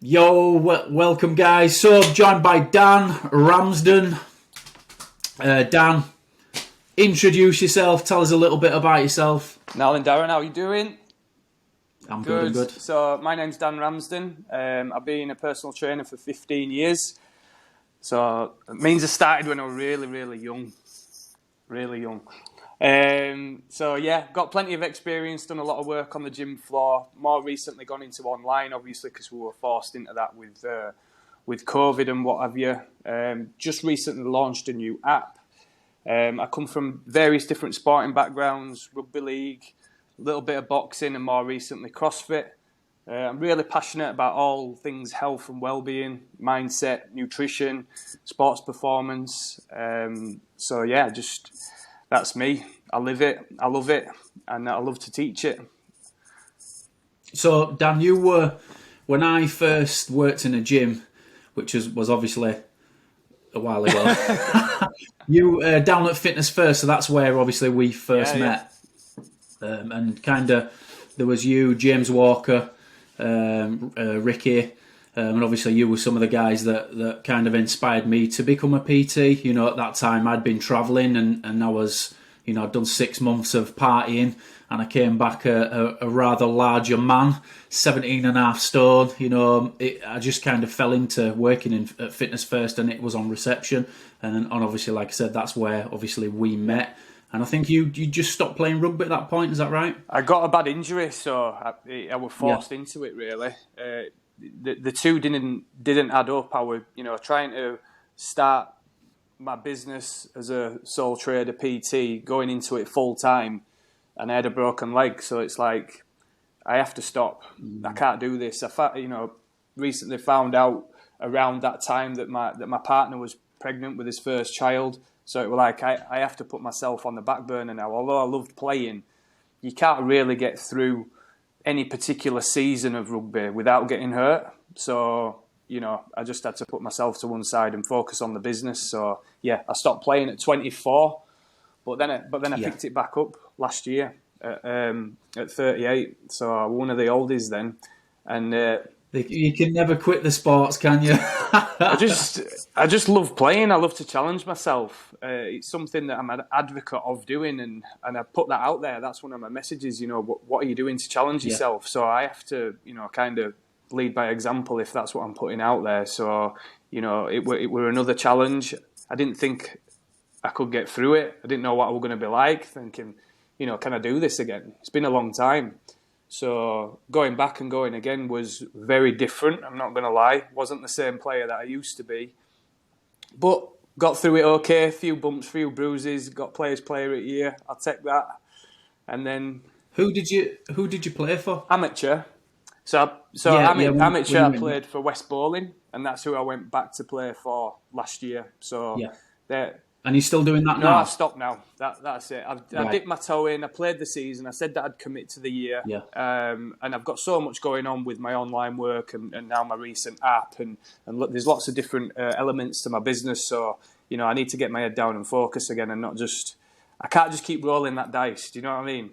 Welcome guys. So I'm joined by Dan Ramsden. Dan, introduce yourself. Tell us a little bit about yourself. Niall and Darren, how are you doing? I'm good. So my name's Dan Ramsden. I've been a personal trainer for 15 years. So it means I started when I was really young. Really young. Got plenty of experience, done a lot of work on the gym floor. More recently gone into online, obviously, because we were forced into that with COVID and what have you. Just recently launched a new app. I come from various different sporting backgrounds, rugby league, a little bit of boxing, and more recently CrossFit. I'm really passionate about all things health and well-being, mindset, nutrition, sports performance. That's me. I live it, I love it, and I love to teach it. So Dan, when I first worked in a gym, which was obviously a while ago, you down at Fitness First, so that's where obviously we first met. And kind of there was you, James Walker, Ricky, and obviously you were some of the guys that kind of inspired me to become a PT. You know, at that time I'd been travelling and I was, I'd done 6 months of partying, and I came back a rather larger man, 17.5 stone. I just kind of fell into working at Fitness First, and it was on reception. And obviously, like I said, that's where obviously we met. And I think you just stopped playing rugby at that point, is that right? I got a bad injury, so I was forced into it, really. The two didn't add up. I was, trying to start my business as a sole trader PT, going into it full time, and I had a broken leg. So it's like, I have to stop. I can't do this. Recently found out around that time that my partner was pregnant with his first child. So it was like, I have to put myself on the back burner now. Although I loved playing, you can't really get through any particular season of rugby without getting hurt. So, I just had to put myself to one side and focus on the business. So, I stopped playing at 24, but then I picked it back up last year at 38. So I was one of the oldies then. And you can never quit the sports, can you? I just love playing. I love to challenge myself. It's something that I'm an advocate of doing, and I put that out there. That's one of my messages. What are you doing to challenge yourself? So I have to, kind of lead by example if that's what I'm putting out there. So, it were another challenge. I didn't think I could get through it. I didn't know what I was going to be like. Thinking, can I do this again? It's been a long time. So going back and going again was very different. I'm not going to lie. Wasn't the same player that I used to be. But got through it okay. A few bumps, few bruises. Got Players Player of the Year. I'll take that. And then... Who did you play for? Amateur. Amateur, I played for West Bowling, and that's who I went back to play for last year. So And you're still doing that now? No, I've stopped now. That's it. I dipped my toe in. I played the season. I said that I'd commit to the year. Yeah. And I've got so much going on with my online work and now my recent app. And look, there's lots of different elements to my business. So, I need to get my head down and focus again and not just... I can't just keep rolling that dice. Do you know what I mean?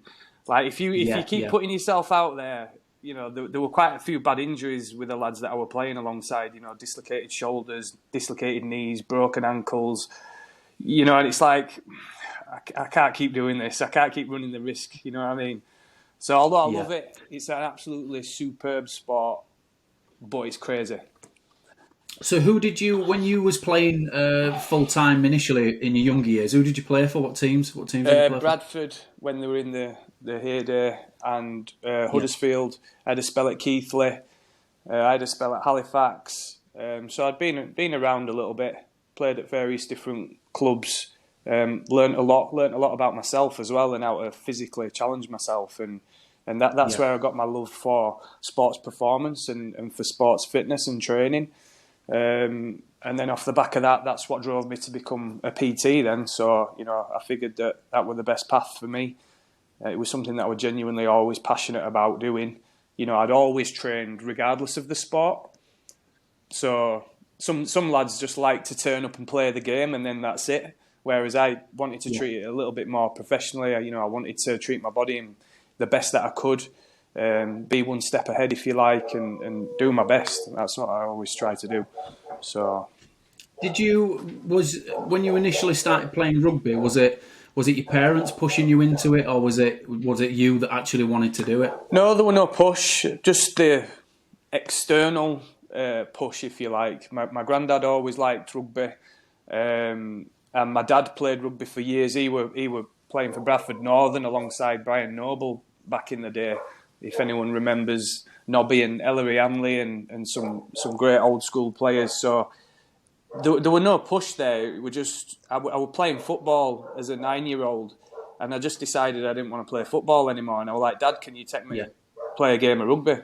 Like, if you keep putting yourself out there, there were quite a few bad injuries with the lads that I were playing alongside. Dislocated shoulders, dislocated knees, broken ankles... and it's like, I can't keep doing this. I can't keep running the risk, you know what I mean? So although I love it, it's an absolutely superb sport, but it's crazy. So who did you, when you was playing full-time initially in your younger years, who did you play for? What teams did you play for? Bradford, when they were in the heyday, and Huddersfield. I had a spell at Keighley. I had a spell at Halifax. So I'd been around a little bit. Played at various different clubs, learnt a lot about myself as well, and how to physically challenge myself, and that's where I got my love for sports performance and for sports fitness and training. And then off the back of that, that's what drove me to become a PT then. So, I figured that was the best path for me. It was something that I was genuinely always passionate about doing. I'd always trained regardless of the sport. So some lads just like to turn up and play the game and then that's it. Whereas I wanted to treat it a little bit more professionally. I wanted to treat my body in the best that I could. be one step ahead, if you like, and do my best. That's what I always try to do. So, when you initially started playing rugby, was it your parents pushing you into it, or was it you that actually wanted to do it? no, there were no push, just the external push, if you like. My granddad always liked rugby, and my dad played rugby for years. He were playing for Bradford Northern alongside Brian Noble back in the day. If anyone remembers Nobby and Ellery Hanley and some great old school players. So there were no push there. It were just I was playing football as a 9-year-old, and I just decided I didn't want to play football anymore. And I was like, Dad, can you take me play a game of rugby?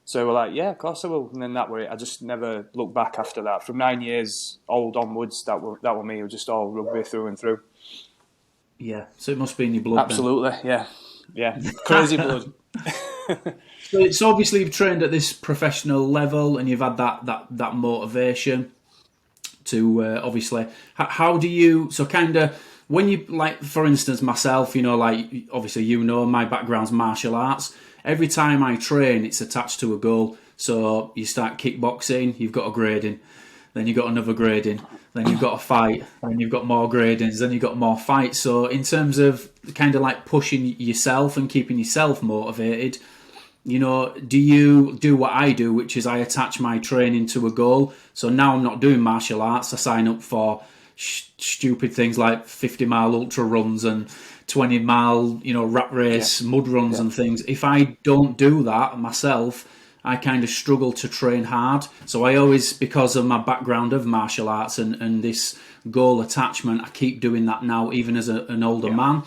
So we're like, yeah, of course I will. And then that way, I just never looked back after that. From 9 years old onwards, that were me. It was just all rugby through and through. Yeah, so it must be in your blood. Absolutely, then. Yeah, crazy blood. So it's obviously you've trained at this professional level, and you've had that motivation to obviously. How do you? So kind of when you, like, for instance, myself, like, obviously my background's martial arts. Every time I train, it's attached to a goal. So you start kickboxing, you've got a grading, then you've got another grading, then you've got a fight, then you've got more gradings, then you've got more fights. So in terms of kind of like pushing yourself and keeping yourself motivated, do you do what I do, which is I attach my training to a goal? So now I'm not doing martial arts. I sign up for stupid things like 50-mile ultra runs and 20-mile, rat race, mud runs and things. If I don't do that myself, I kind of struggle to train hard. So I always, because of my background of martial arts and this goal attachment, I keep doing that now, even as an older man.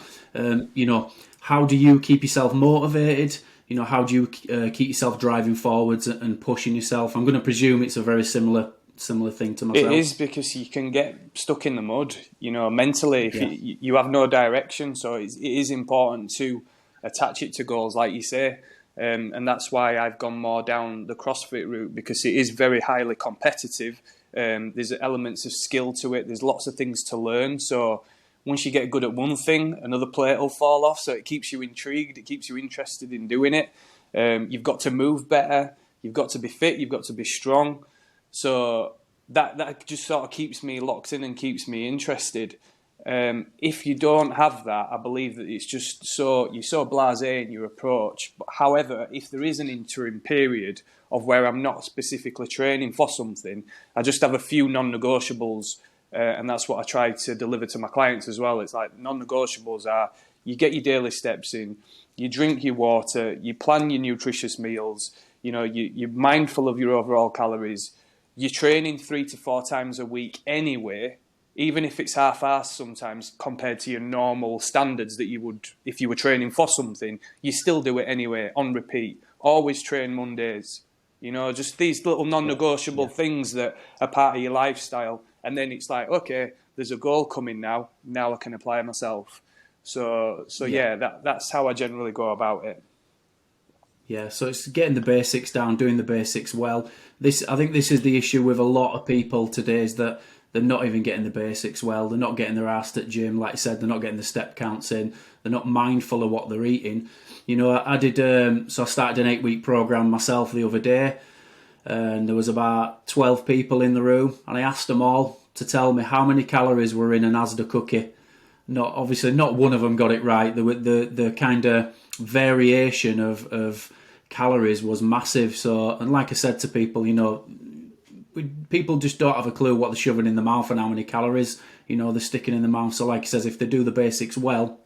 How do you keep yourself motivated? How do you keep yourself driving forwards and pushing yourself? I'm going to presume it's a very similar thing to myself. It is, because you can get stuck in the mud, mentally, if you have no direction. So it is important to attach it to goals, like you say. And that's why I've gone more down the CrossFit route, because it is very highly competitive. There's elements of skill to it. There's lots of things to learn. So once you get good at one thing, another plate will fall off. So it keeps you intrigued. It keeps you interested in doing it. You've got to move better. You've got to be fit. You've got to be strong. So that just sort of keeps me locked in and keeps me interested. If you don't have that, I believe that it's just you're so blasé in your approach. But however, if there is an interim period of where I'm not specifically training for something, I just have a few non-negotiables, and that's what I try to deliver to my clients as well. It's like non-negotiables are: you get your daily steps in, you drink your water, you plan your nutritious meals, you're mindful of your overall calories, you're training 3 to 4 times a week anyway. Even if it's half-assed sometimes compared to your normal standards that you would if you were training for something, you still do it anyway, on repeat. Always train Mondays. Just these little non-negotiable things that are part of your lifestyle. And then it's like, okay, there's a goal coming now. Now I can apply it myself. So that's how I generally go about it. Yeah, so it's getting the basics down, doing the basics well. I think this is the issue with a lot of people today, is that they're not even getting the basics well. They're not getting their ass at gym, like I said. They're not getting the step counts in. They're not mindful of what they're eating. I did. So I started an 8-week program myself the other day, and there was about 12 people in the room, and I asked them all to tell me how many calories were in an Asda cookie. Obviously, not one of them got it right. The kind of variation of calories was massive. So, and like I said to people, people just don't have a clue what they're shoving in the mouth and how many calories, they're sticking in the mouth. So like he says, if they do the basics well,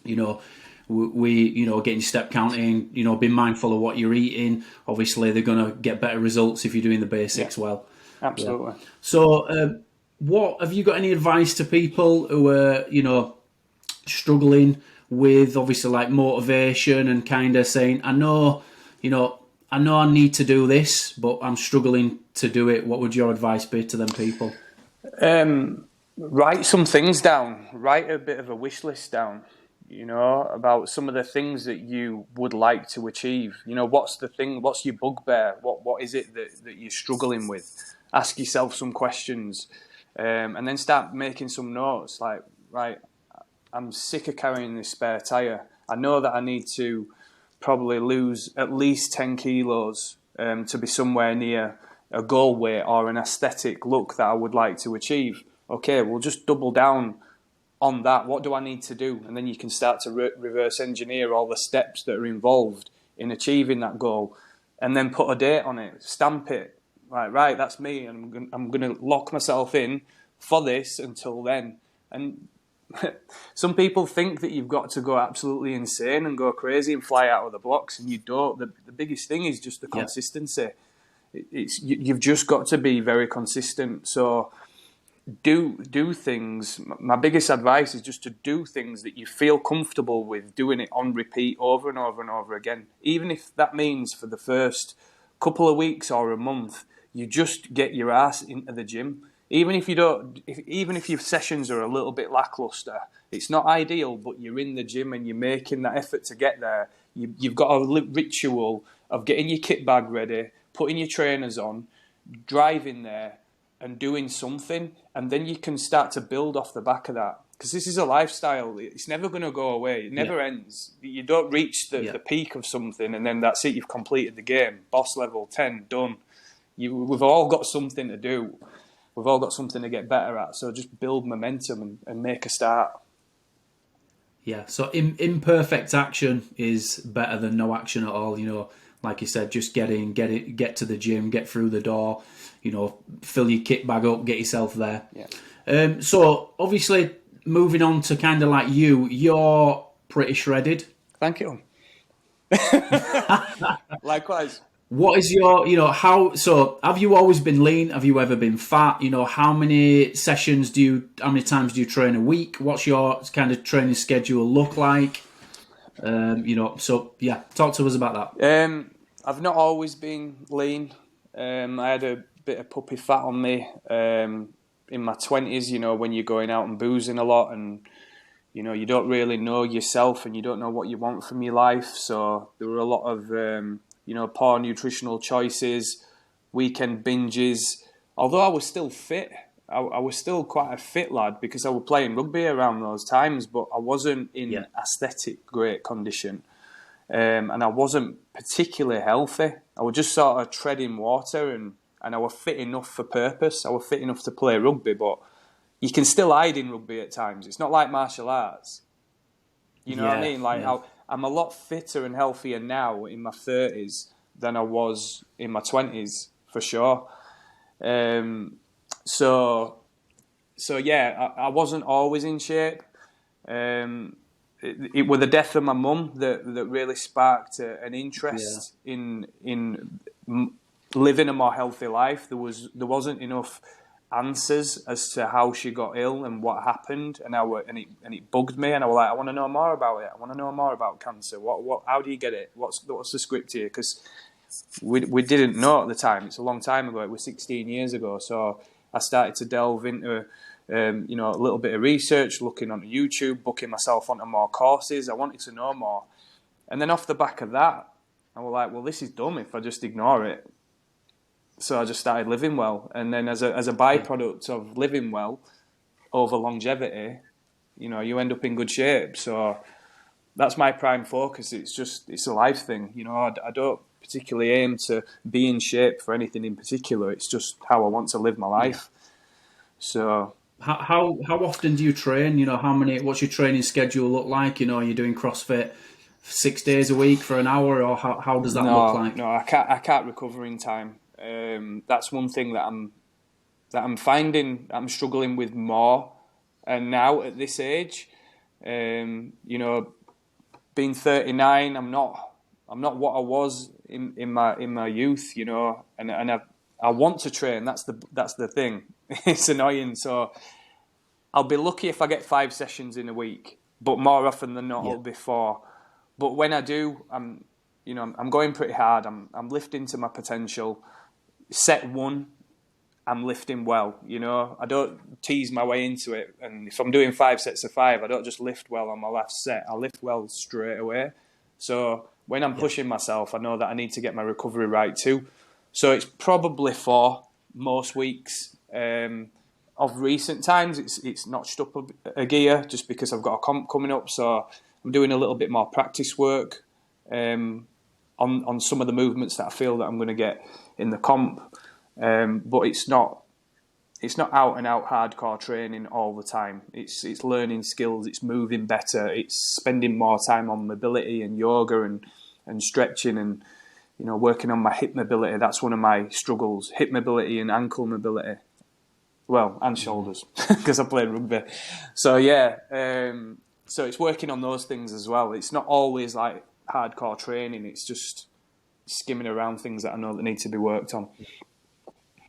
getting step counting, being mindful of what you're eating, obviously they're going to get better results if you're doing the basics well. Absolutely. Yeah. So what have you got any advice to people who are, struggling with obviously like motivation and kind of saying, I know I need to do this, but I'm struggling to do it. What would your advice be to them people? Write some things down. Write a bit of a wish list down, about some of the things that you would like to achieve. What's the thing? What's your bugbear? What is it that you're struggling with? Ask yourself some questions, and then start making some notes. Like, right, I'm sick of carrying this spare tyre. I know that I need to probably lose at least 10 kilos to be somewhere near a goal weight or an aesthetic look that I would like to achieve. Okay, we'll just double down on that. What do I need to do? And then you can start to reverse engineer all the steps that are involved in achieving that goal, and then put a date on it, stamp it. Right, that's me, and I'm going to lock myself in for this until then. And some people think that you've got to go absolutely insane and go crazy and fly out of the blocks, and you don't. The biggest thing is just the consistency. You've just got to be very consistent. So do things. My biggest advice is just to do things that you feel comfortable with doing it on repeat over and over and over again. Even if that means for the first couple of weeks or a month, you just get your ass into the gym. Even if your sessions are a little bit lackluster, it's not ideal, but you're in the gym and you're making that effort to get there. You've got a ritual of getting your kit bag ready, putting your trainers on, driving there and doing something, and then you can start to build off the back of that. Because this is a lifestyle. It's never going to go away. It never ends. You don't reach the peak of something and then that's it, you've completed the game. Boss level, 10, done. We've all got something to do. We've all got something to get better at. So just build momentum and make a start. Yeah, so imperfect action is better than no action at all. You know, like you said, just get to the gym, get through the door. You know, fill your kit bag up, get yourself there. Yeah. So obviously, moving on to kind of like you're pretty shredded. Thank you. Likewise. What is your, have you always been lean? Have you ever been fat? You know, how many times do you train a week? What's your kind of training schedule look like? Talk to us about that. I've not always been lean. I had a bit of puppy fat on me in my 20s, you know, when you're going out and boozing a lot and, you know, you don't really know yourself and you don't know what you want from your life. So there were a lot of, poor nutritional choices, weekend binges. Although I was still fit, I was still quite a fit lad because I was playing rugby around those times, but I wasn't in aesthetic great condition. And I wasn't particularly healthy. I was just sort of treading water and I was fit enough for purpose. I was fit enough to play rugby, but you can still hide in rugby at times. It's not like martial arts. You know what I mean? I'm a lot fitter and healthier now in my 30s than I was in my 20s, for sure. I wasn't always in shape. It was the death of my mum that really sparked an interest in living a more healthy life. There wasn't enough answers as to how she got ill and what happened, and it bugged me. And I was like, I want to know more about it. I want to know more about cancer. How do you get it? What's the script here? Because we didn't know at the time. It's a long time ago. It was 16 years ago. So I started to delve into a little bit of research, looking on YouTube, booking myself onto more courses. I wanted to know more. And then off the back of that, I was like, well, this is dumb if I just ignore it. So I just started living well. And then as a byproduct of living well over longevity, you know, you end up in good shape. So that's my prime focus. It's a life thing. You know, I don't particularly aim to be in shape for anything in particular. It's just how I want to live my life. Yeah. So how often do you train? You know, what's your training schedule look like? You know, are you doing CrossFit 6 days a week for an hour, or how does that look like? No, I can't recover in time. That's one thing that I'm finding I'm struggling with more. And now at this age, being 39, I'm not what I was in my youth, you know, and I want to train. That's the thing. It's annoying. So I'll be lucky if I get 5 sessions in a week, but more often than not, it'll be 4. But when I do, I'm going pretty hard. I'm lifting to my potential. Set 1, I'm lifting well. You know, I don't tease my way into it. And if I'm doing 5 sets of 5, I don't just lift well on my last set. I lift well straight away. So when I'm pushing myself, I know that I need to get my recovery right too. So it's probably 4 most weeks. Of recent times, it's notched up a gear just because I've got a comp coming up. So I'm doing a little bit more practice work on some of the movements that I feel that I'm going to get in the comp. But it's not out and out hardcore training all the time. It's learning skills, it's moving better, it's spending more time on mobility and yoga and stretching and, you know, working on my hip mobility. That's one of my struggles, hip mobility and ankle mobility. Well, and shoulders, because I played rugby. So yeah, so it's working on those things as well. It's not always like hardcore training, it's just skimming around things that I know that need to be worked on.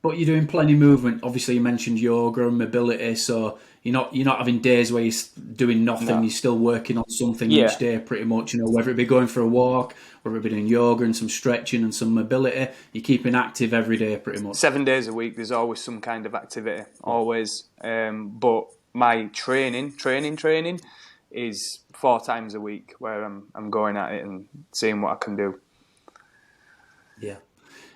But you're doing plenty of movement. Obviously, you mentioned yoga and mobility, so you're not having days where you're doing nothing. No. You're still working on something each day, pretty much. You know, whether it be going for a walk, whether it be doing yoga and some stretching and some mobility, you're keeping active every day, pretty much. 7 days a week, there's always some kind of activity, always. But my training is 4 times a week, where I'm going at it and seeing what I can do. Yeah.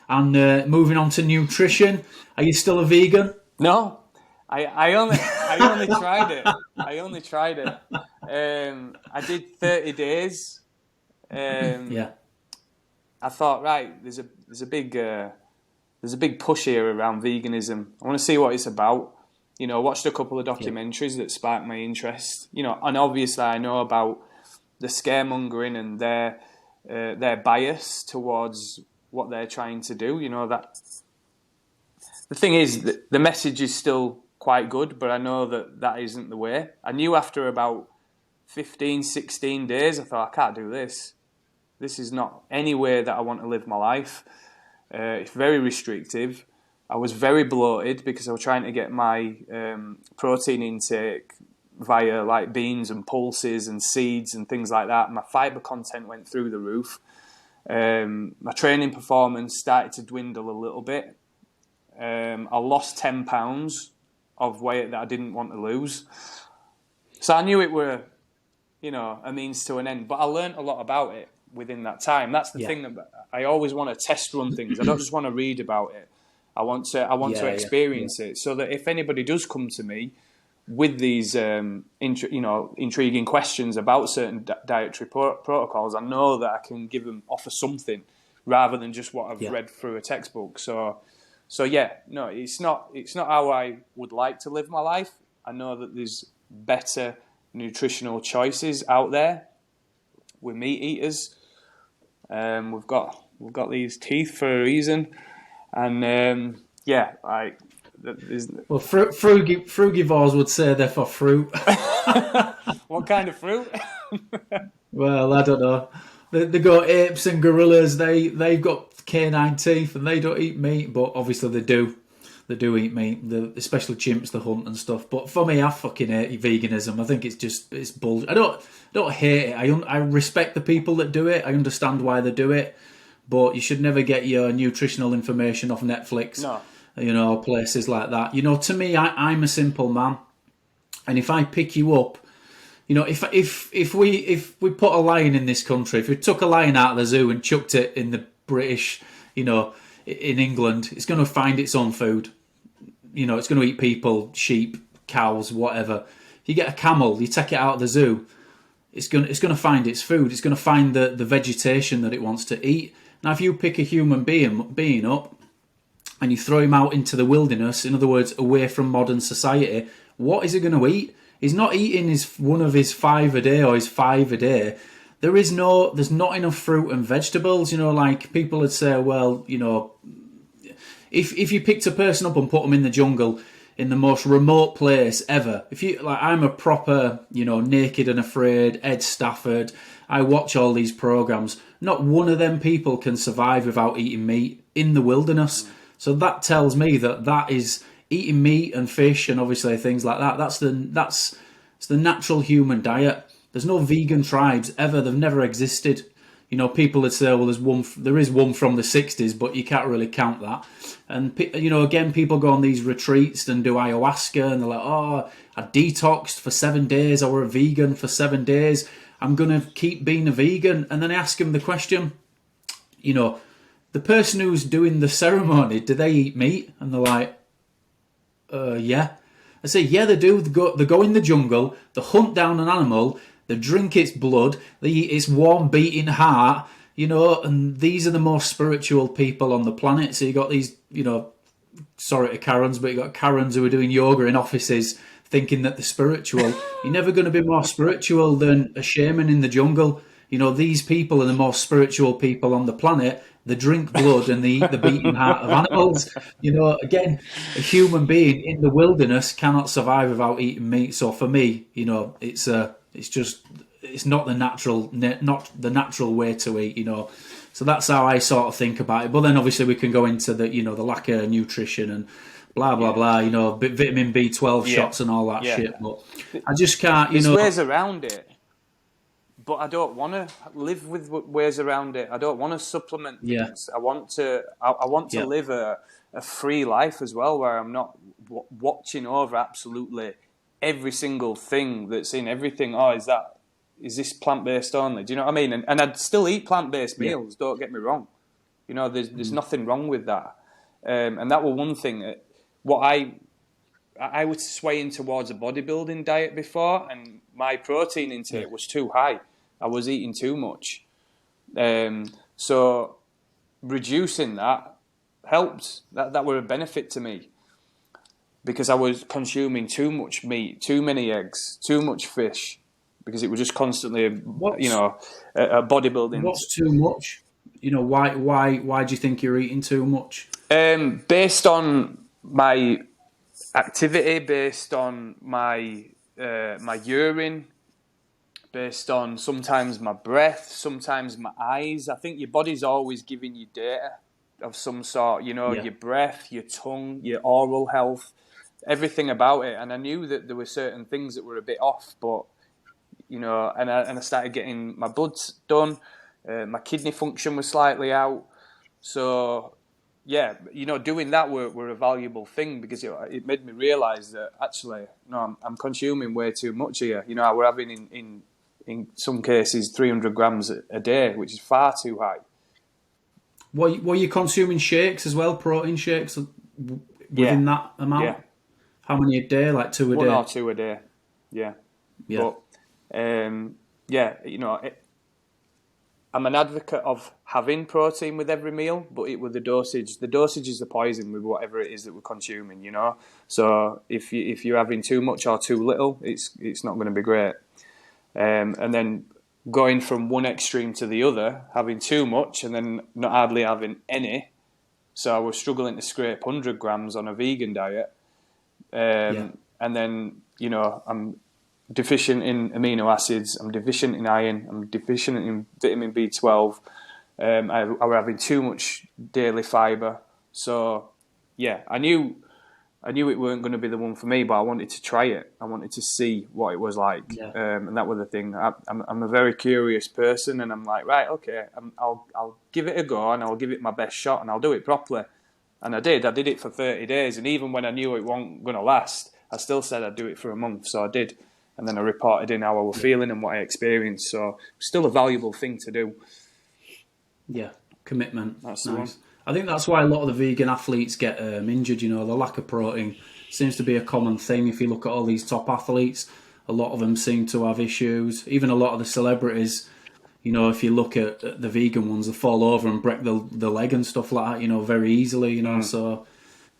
And moving on to nutrition, are you still a vegan? No, I only tried it. I did 30 days. Yeah. I thought, right, there's a big push here around veganism. I want to see what it's about. You know, I watched a couple of documentaries that sparked my interest. You know, and obviously I know about the scaremongering and their bias towards what they're trying to do. You know, that the thing is that the message is still quite good, but I know that isn't the way. I knew after about 15, 16 days, I thought, I can't do this. This is not any way that I want to live my life. It's very restrictive. I was very bloated because I was trying to get my protein intake via like beans and pulses and seeds and things like that. My fibre content went through the roof. My training performance started to dwindle a little bit. I lost 10 pounds of weight that I didn't want to lose. So I knew it were, you know, a means to an end. But I learned a lot about it within that time. That's the thing that I always want to test run things. I don't just want to read about it. I want to experience it, so that if anybody does come to me with these intriguing questions about certain dietary protocols, I know that I can offer something rather than just what I've read through a textbook. So yeah, no, it's not how I would like to live my life. I know that there's better nutritional choices out there. We're meat eaters. We've got these teeth for a reason, and well, frugivores would say they're for fruit. What kind of fruit? Well, I don't know. They got apes and gorillas. They've got canine teeth and they don't eat meat, but obviously they do. They do eat meat, especially chimps, the hunt and stuff. But for me, I fucking hate veganism. I think it's bullshit. I don't hate it. I respect the people that do it. I understand why they do it. But you should never get your nutritional information off Netflix. No. You know, places like that. You know, to me, I'm a simple man. And if I pick you up, you know, if we put a lion in this country, if we took a lion out of the zoo and chucked it in the British, you know, in England, it's going to find its own food. You know, it's going to eat people, sheep, cows, whatever. You get a camel, you take it out of the zoo, it's going to find its food. It's going to find the vegetation that it wants to eat. Now, if you pick a human being up and you throw him out into the wilderness, in other words, away from modern society, what is he going to eat? He's not eating one of his 5 a day or his 5 a day. There's not enough fruit and vegetables. You know, like people would say, well, you know, if you picked a person up and put them in the jungle in the most remote place ever, I'm a proper, you know, Naked and Afraid, Ed Stafford. I watch all these programs. Not one of them people can survive without eating meat in the wilderness. So that tells me that is eating meat and fish and obviously things like that. That's the natural human diet. There's no vegan tribes ever. They've never existed. You know, people would say, well, there is one from the 60s, but you can't really count that. And, you know, again, people go on these retreats and do ayahuasca and they're like, oh, I detoxed for 7 days. I were a vegan for 7 days. I'm going to keep being a vegan. And then I ask them the question, you know, the person who's doing the ceremony, do they eat meat? And they're like, yeah. I say, yeah, they do. They go in the jungle, they hunt down an animal, they drink its blood, they eat its warm beating heart, and these are the most spiritual people on the planet. So you got these, sorry to Karens, but you got Karens who are doing yoga in offices thinking that they're spiritual. You're never going to be more spiritual than a shaman in the jungle. These people are the most spiritual people on the planet. They drink blood and they eat the beating heart of animals. Again, a human being in the wilderness cannot survive without eating meat. So for me, it's not the natural way to eat. So that's how I sort of think about it. But then obviously we can go into the the lack of nutrition and blah blah blah. Vitamin B12 shots and all that shit. But I just can't. There's ways around it. But I don't want to live with ways around it. I don't want to supplement things. I want to live a free life as well, where I'm not watching over absolutely every single thing that's in everything. Oh, is this plant-based only? Do you know what I mean? And I'd still eat plant-based meals. Don't get me wrong. There's nothing wrong with that. And that was one thing. What I was swaying towards a bodybuilding diet before, and my protein intake was too high. I was eating too much. So reducing that helped. That were a benefit to me, because I was consuming too much meat, too many eggs, too much fish, because it was just constantly, a bodybuilding. What's too much? Why do you think you're eating too much? Based on my activity, based on my urine, based on sometimes my breath, sometimes my eyes. I think your body's always giving you data of some sort, your breath, your tongue, your oral health, everything about it. And I knew that there were certain things that were a bit off, but, and I started getting my bloods done. My kidney function was slightly out. So, doing that were a valuable thing, because it made me realise that actually, no, I'm consuming way too much here. We're having in some cases 300 grams a day, which is far too high. Were you consuming shakes as well, protein shakes within that amount? Yeah. How many a day? Like 2 a day? 1 or 2 a day. Yeah. But, I'm an advocate of having protein with every meal, but it with the dosage. The dosage is the poison with whatever it is that we're consuming, So if you're having too much or too little, it's not going to be great. And then going from one extreme to the other, having too much and then not hardly having any. So I was struggling to scrape 100 grams on a vegan diet. And then, I'm deficient in amino acids, I'm deficient in iron, I'm deficient in vitamin B12. I was having too much daily fibre. So, I knew it weren't going to be the one for me, but I wanted to try it. I wanted to see what it was like. And that was the thing. I'm a very curious person, and I'm like, right, okay, I'll give it a go, and I'll give it my best shot, and I'll do it properly. And I did it for 30 days. And even when I knew it wasn't going to last, I still said I'd do it for a month. So I did. And then I reported in how I was feeling and what I experienced. So it's still a valuable thing to do. Yeah, commitment. That's nice. the one. I think that's why a lot of the vegan athletes get injured. The lack of protein seems to be a common thing. If you look at all these top athletes, a lot of them seem to have issues. Even a lot of the celebrities, if you look at the vegan ones, they fall over and break the leg and stuff like that, very easily, So,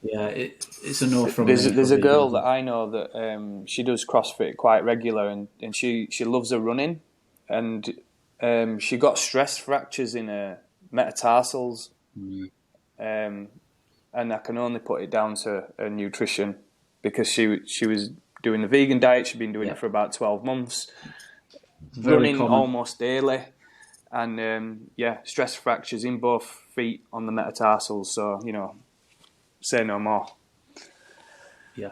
yeah, it's a no from me. There's a girl that I know that she does CrossFit quite regular, and she loves her running, and she got stress fractures in her metatarsals. And I can only put it down to her nutrition, because she was doing the vegan diet. She'd been doing it for about 12 months, running common. Almost daily, and stress fractures in both feet on the metatarsals. So say no more. Yeah.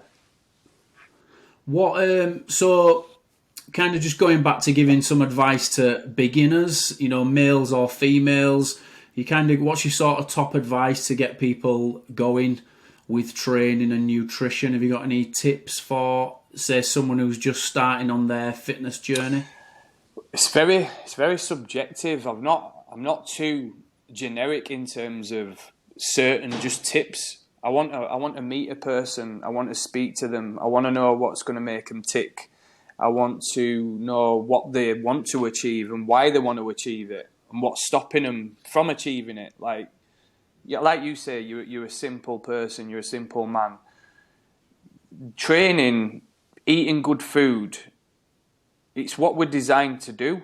What? So, kind of just going back to giving some advice to beginners, males or females. What's your sort of top advice to get people going with training and nutrition? Have you got any tips for, say, someone who's just starting on their fitness journey? It's very subjective. I'm not too generic in terms of certain just tips. I want to meet a person. I want to speak to them. I want to know what's going to make them tick. I want to know what they want to achieve and why they want to achieve it and what's stopping them from achieving it. Like you say, you're a simple person, you're a simple man. Training, eating good food, it's what we're designed to do.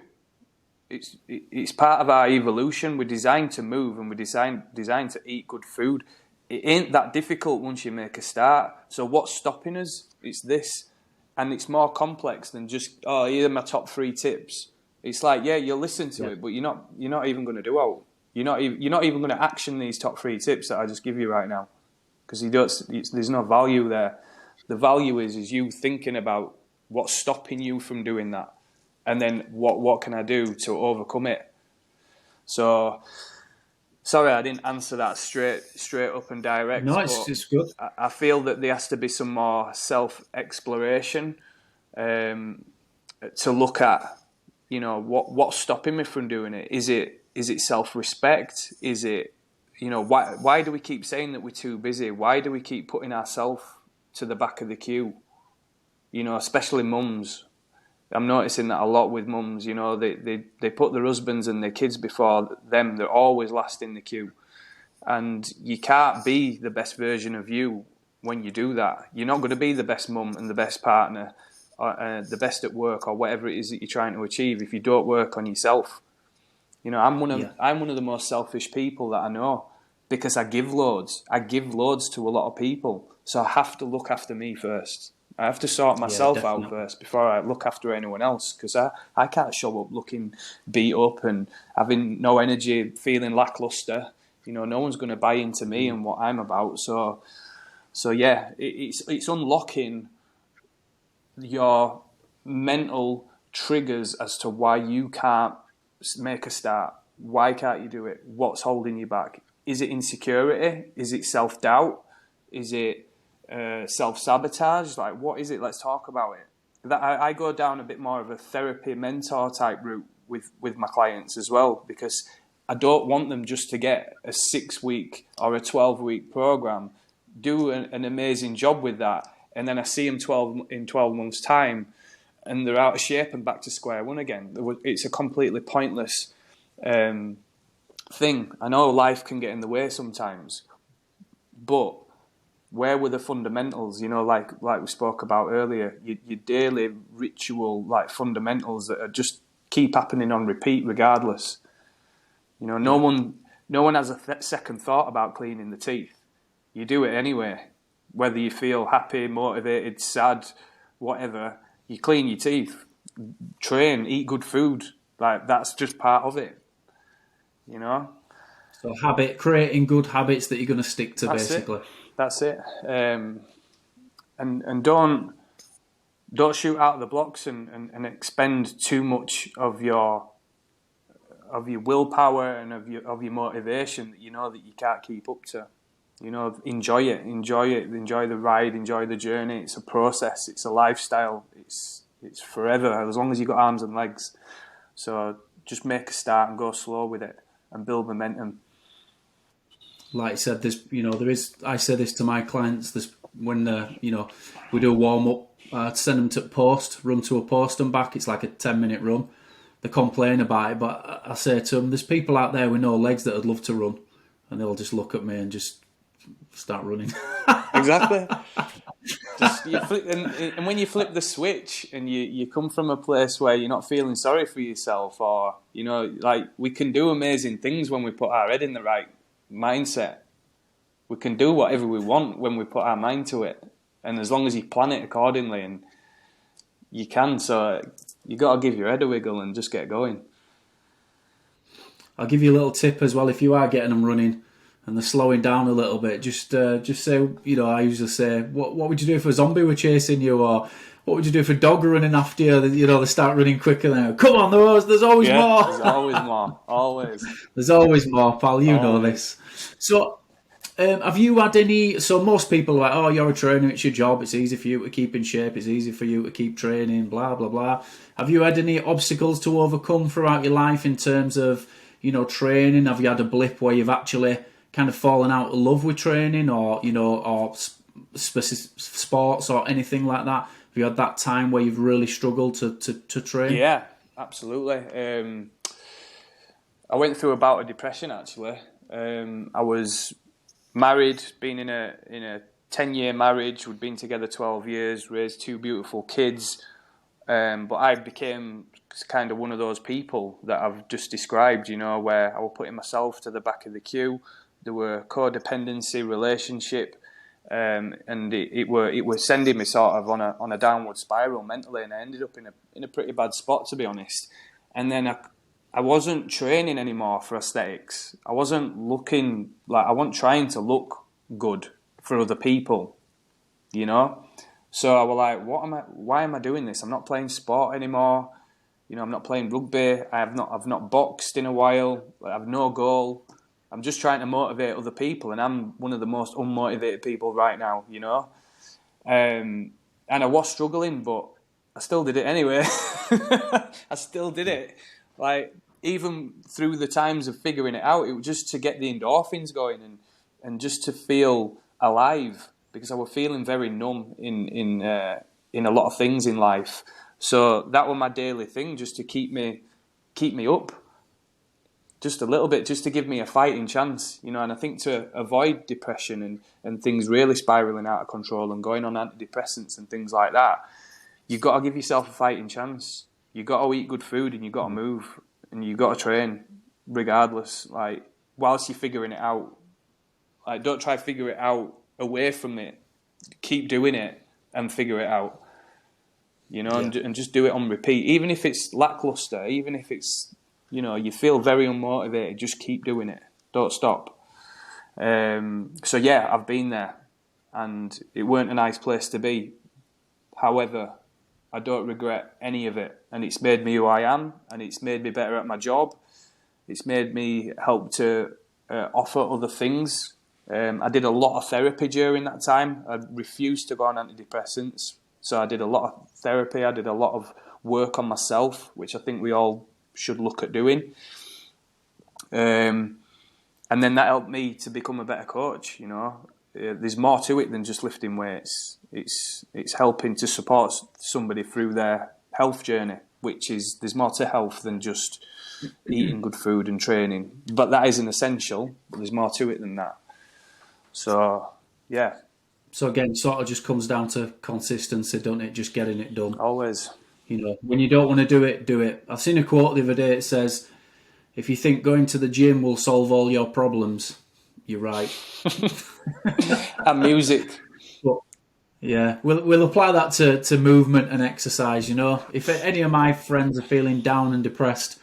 It's part of our evolution. We're designed to move and we're designed to eat good food. It ain't that difficult once you make a start. So what's stopping us? It's this. And it's more complex than just, here are my top 3 tips. It's like, yeah, you'll listen to it, but you're not even going to do it. You're not even going to action these top 3 tips that I just give you right now, because there's no value there. The value is you thinking about what's stopping you from doing that, and then what can I do to overcome it. So, sorry, I didn't answer that straight up and direct. No, it's good. I feel that there has to be some more self-exploration to look at, what's stopping me from doing it. Is it self-respect? Is it, why do we keep saying that we're too busy? Why do we keep putting ourselves to the back of the queue? Especially mums. I'm noticing that a lot with mums. They put their husbands and their kids before them. They're always last in the queue. And you can't be the best version of you when you do that. You're not going to be the best mum and the best partner, or the best at work, or whatever it is that you're trying to achieve if you don't work on yourself. I'm one of the most selfish people that I know, because I give loads. I give loads to a lot of people. So I have to look after me first. I have to sort myself out first before I look after anyone else, because I can't show up looking beat up and having no energy, feeling lackluster. No one's going to buy into me and what I'm about. So yeah, it's unlocking your mental triggers as to why you can't make a start. Why can't you do it? What's holding you back? Is it insecurity? Is it self-doubt? Is it self-sabotage? Like, what is it? Let's talk about it. I go down a bit more of a therapy mentor type route with my clients as well, because I don't want them just to get a 6-week or a 12-week program, do an amazing job with that, and then I see them in 12 months' time, and they're out of shape and back to square one again. It's a completely pointless thing. I know life can get in the way sometimes, but where were the fundamentals? Like we spoke about earlier, your daily ritual, like fundamentals that are just keep happening on repeat regardless. No one has a second thought about cleaning the teeth. You do it anyway, whether you feel happy, motivated, sad, whatever. You clean your teeth, train, eat good food. Like, that's just part of it. So creating good habits that you're going to stick to, basically. That's it. And don't shoot out of the blocks and expend too much of your willpower and of your motivation that that you can't keep up to. Enjoy it, enjoy the ride, enjoy the journey. It's a process, it's a lifestyle, it's forever, as long as you've got arms and legs. So just make a start and go slow with it and build momentum. Like I said, I say this to my clients, when we do a warm-up, send them to run to a post and back. It's like a 10-minute run. They complain about it, but I say to them, there's people out there with no legs that would love to run, and they'll just look at me and just start running. Exactly. And when you flip the switch and you come from a place where you're not feeling sorry for yourself, or like, we can do amazing things when we put our head in the right mindset. We can do whatever we want when we put our mind to it, and as long as you plan it accordingly, and you can. So you got to give your head a wiggle and just get going. I'll give you a little tip as well. If you are getting them running and they're slowing down a little bit, just say, I usually say, what would you do if a zombie were chasing you, or what would you do if a dog were running after you? They start running quicker now. Come on, there's always more. There's always more. Always. There's always more, pal. You know this. So, have you had any? So most people are like, you're a trainer, it's your job, it's easy for you to keep in shape, it's easy for you to keep training, blah blah blah. Have you had any obstacles to overcome throughout your life in terms of training? Have you had a blip where you've actually kind of fallen out of love with training, or or specific sports or anything like that? Have you had that time where you've really struggled to train? Yeah, absolutely. I went through a bout of depression actually. I was married, been in a 10-year marriage. We'd been together 12 years, raised 2 beautiful kids. But I became kind of one of those people that I've just described, where I was putting myself to the back of the queue. There were codependency relationship, and it was sending me sort of on a downward spiral mentally, and I ended up in a pretty bad spot, to be honest. And then I wasn't training anymore for aesthetics. I wasn't I wasn't trying to look good for other people, So I was like, why am I doing this? I'm not playing sport anymore. I'm not playing rugby. I've not boxed in a while. I have no goal. I'm just trying to motivate other people, and I'm one of the most unmotivated people right now, And I was struggling, but I still did it anyway. I still did it. Like, even through the times of figuring it out, it was just to get the endorphins going and just to feel alive, because I was feeling very numb in a lot of things in life. So that was my daily thing, just to keep me up just a little bit, just to give me a fighting chance, And I think to avoid depression and things really spiraling out of control and going on antidepressants and things like that, you've got to give yourself a fighting chance. You've got to eat good food, and you've got to move, and you've got to train regardless, like, whilst you're figuring it out. Like, don't try to figure it out away from it. Keep doing it and figure it out, and just do it on repeat. Even if it's lackluster, even if it's, you feel very unmotivated, just keep doing it. Don't stop. So yeah, I've been there, and it weren't a nice place to be. However, I don't regret any of it, and it's made me who I am, and it's made me better at my job. It's made me help to offer other things. I did a lot of therapy during that time. I refused to go on antidepressants, so I did a lot of therapy. I did a lot of work on myself, which I think we all should look at doing. And then that helped me to become a better coach. There's more to it than just lifting weights. It's helping to support somebody through their health journey, which is, there's more to health than just eating good food and training. But that is an essential, but there's more to it than that. So, yeah. So again, sort of just comes down to consistency, don't it? Just getting it done. Always. When you don't want to do it, do it. I've seen a quote the other day. It says, if you think going to the gym will solve all your problems, you're right. And music. But, yeah, we'll apply that to movement and exercise, If any of my friends are feeling down and depressed,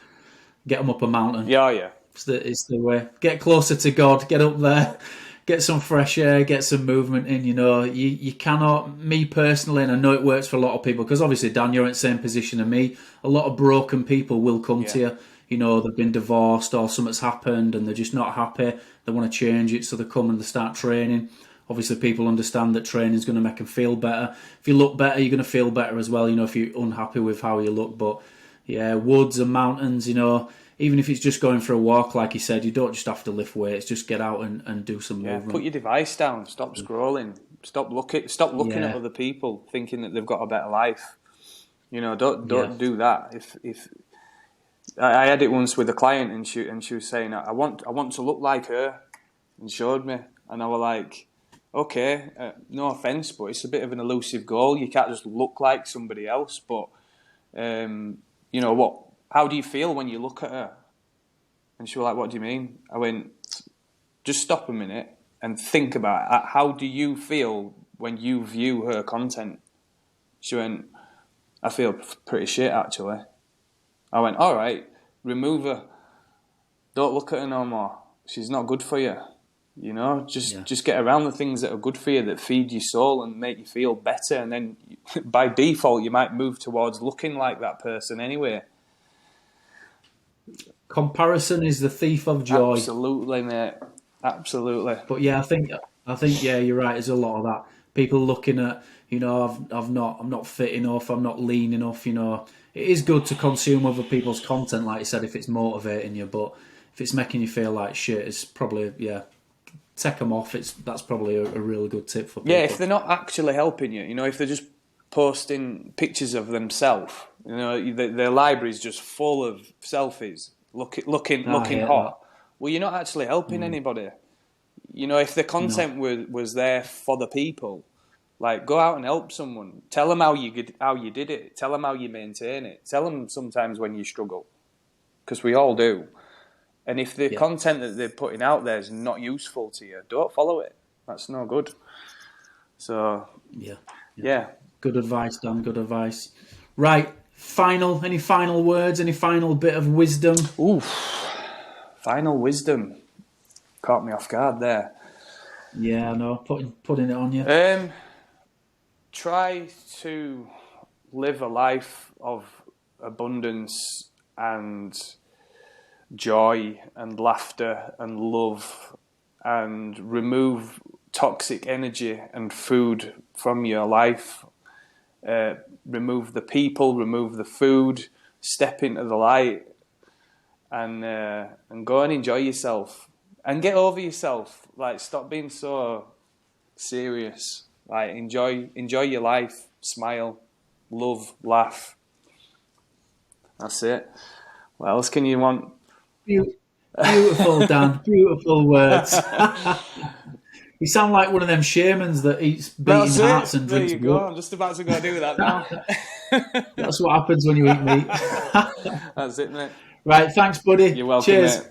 get them up a mountain. Yeah. It's the way. Get closer to God, get up there, get some fresh air, get some movement in, You cannot, me personally, and I know it works for a lot of people, because obviously, Dan, you're in the same position as me, a lot of broken people will come to you. They've been divorced or something's happened and they're just not happy. They want to change it, so they come and they start training. Obviously, people understand that training is going to make them feel better. If you look better, you're going to feel better as well, if you're unhappy with how you look. But, yeah, woods and mountains, even if it's just going for a walk, like you said, you don't just have to lift weights. Just get out and do some movement. Put your device down. Stop scrolling. Stop looking at other people, thinking that they've got a better life. Don't do that. If I had it once with a client, and she was saying, I want to look like her, and showed me, and I was like, okay, no offense, but it's a bit of an elusive goal. You can't just look like somebody else. But what? How do you feel when you look at her? And she was like, what do you mean? I went, just stop a minute and think about it. How do you feel when you view her content? She went, I feel pretty shit, actually. I went, all right, remove her. Don't look at her no more. She's not good for you. Just get around the things that are good for you, that feed your soul and make you feel better. And then by default, you might move towards looking like that person anyway. Comparison is the thief of joy. Absolutely, mate. Absolutely. But yeah, I think yeah, you're right. There's a lot of that. People looking at, I'm not fit enough. I'm not lean enough. It is good to consume other people's content, like you said, if it's motivating you. But if it's making you feel like shit, it's probably take them off. That's probably a really good tip for people. Yeah, if they're not actually helping you, if they're just posting pictures of themselves. You know, their library's just full of selfies, looking hot. Well, you're not actually helping anybody. You know, if the content was there for the people, like, go out and help someone. Tell them how you did it. Tell them how you maintain it. Tell them sometimes when you struggle, because we all do. And if the content that they're putting out there is not useful to you, don't follow it. That's no good. So yeah. Good advice, Dan. Good advice. Right. Any final words? Any final bit of wisdom? Final wisdom. Caught me off guard there. Yeah, I know. Putting it on you. Try to live a life of abundance and joy and laughter and love, and remove toxic energy and food from your life. Remove the people, remove the food, step into the light, and go and enjoy yourself and get over yourself. Like, stop being so serious. Like, enjoy your life, smile, love, laugh. That's it. What else can you want? Beautiful, Dan. Beautiful words. You sound like one of them shamans that eats beating hearts and drinks blood. There you go. I'm just about to go do that now. That's what happens when you eat meat. That's it, mate. Right, thanks, buddy. You're welcome, Cheers. mate.